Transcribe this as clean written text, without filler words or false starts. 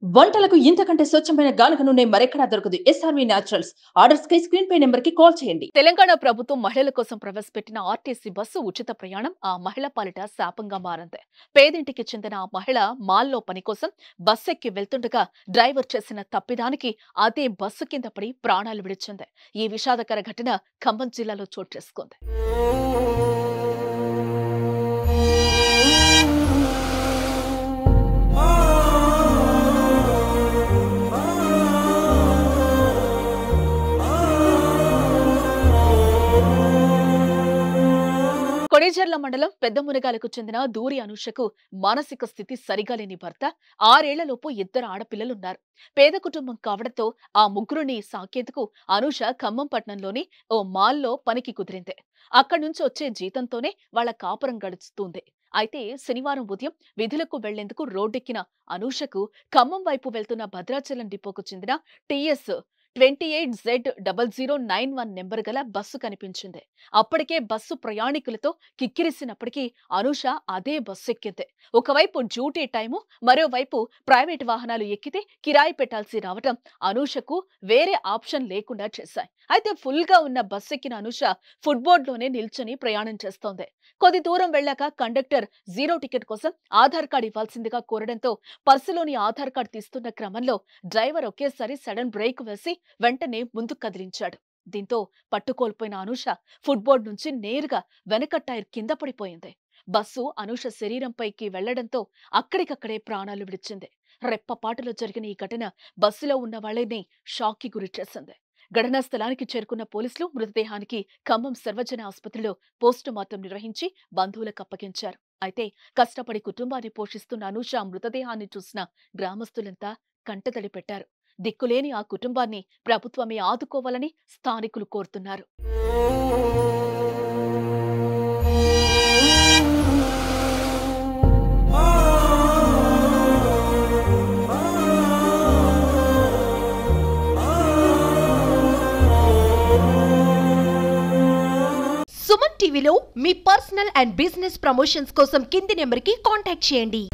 వంటలకు ఇంతకంటే స్వచ్ఛమైన గానుగ నూనె మరెక్కడా దొరకదు. SRV naturals. ఆర్డర్స్ కై స్క్రీన్ పై నెంబర్ కి కాల్ చేయండి. తెలంగాణ ప్రభుత్వం మహిళల కోసం ప్రవేశపెట్టిన ఆర్టీసీ బస్సు ఉచిత ప్రయాణం ఆ మహిళ పాలిట శాపంగా మారింది. పేదింటికి చెందిన ఆ మహిళ మాల్లో పని కోసం బస్సు ఎక్కి వెళ్తుండగా డ్రైవర్ చేసిన తప్పిదానికి అదే బస్సు కింద పడి ప్రాణాలు విడిచింది. ఈ విషాదకర ఘటన ఖమ్మం జిల్లాలో చోటు చేసుకుంది. కొణిజర్ల మండలం పెద్ద మునగాలకు చెందిన దూరి అనుషకు మానసిక స్థితి సరిగా లేని భర్త, 6 ఏళ్లలోపు 2 ఆడపిల్లలున్నారు. పేద కుటుంబం కావడంతో ఆ ముగ్గురిని సాకేందుకు అనుష ఖమ్మం పట్టణంలోని ఓ మాల్లో పనికి కుదిరింది. అక్కడి నుంచి వచ్చే జీతంతోనే వాళ్ల కాపురం గడుస్తుంది. అయితే శనివారం ఉదయం విధులకు వెళ్లేందుకు రోడ్డెక్కిన అనూషకు ఖమ్మం వైపు వెళ్తున్న భద్రాచలం డిపోకు చెందిన టీఎస్ 28Z0091 నెంబర్ గల బస్సు కనిపించింది. అప్పటికే బస్సు ప్రయాణికులతో కిక్కిరిసినప్పటికీ అనూష అదే బస్సు ఎక్కింది. ఒకవైపు డ్యూటీ టైము, మరోవైపు ప్రైవేట్ వాహనాలు ఎక్కితే కిరాయి పెట్టాల్సి రావటం అనూషకు వేరే ఆప్షన్ లేకుండా చేశాయి. అయితే ఫుల్ గా ఉన్న బస్సు ఎక్కిన అనూష ఫుట్బోర్డ్లోనే నిల్చొని ప్రయాణం చేస్తోంది. కొద్ది దూరం వెళ్లాక కండక్టర్ జీరో టికెట్ కోసం ఆధార్ కార్డు ఇవ్వాల్సిందిగా కోరడంతో పర్సులోని ఆధార్ కార్డు తీస్తున్న క్రమంలో డ్రైవర్ ఒకేసారి సడన్ బ్రేక్ వేసి వెంటనే ముందుకు కదిలించాడు. దీంతో పట్టుకోల్పోయిన అనూష ఫుట్బోర్డ్ నుంచి నేరుగా వెనక టైర్ కింద పడిపోయింది. బస్సు అనూష శరీరంపైకి వెళ్లడంతో అక్కడికక్కడే ప్రాణాలు విడిచింది. రెప్పపాటులో జరిగిన ఈ ఘటన బస్సులో ఉన్న వాళ్ళని షాక్ కి గురి చేసింది. ఘటనా స్థలానికి చేరుకున్న పోలీసులు మృతదేహానికి ఖమ్మం సర్వజన ఆసుపత్రిలో పోస్టుమార్టం నిర్వహించి బంధువులకు అప్పగించారు. అయితే కష్టపడి కుటుంబాన్ని పోషిస్తున్న అనూష మృతదేహాన్ని చూసిన గ్రామస్తులంతా కంటతడి పెట్టారు. దిక్కులేని ఆ కుటుంబాన్ని ప్రభుత్వమే ఆదుకోవాలని స్థానికులు కోరుతున్నారు. సుమన్ టీవీలో మీ పర్సనల్ అండ్ బిజినెస్ ప్రమోషన్స్ కోసం కింది నెంబర్కి కాంటాక్ట్ చేయండి.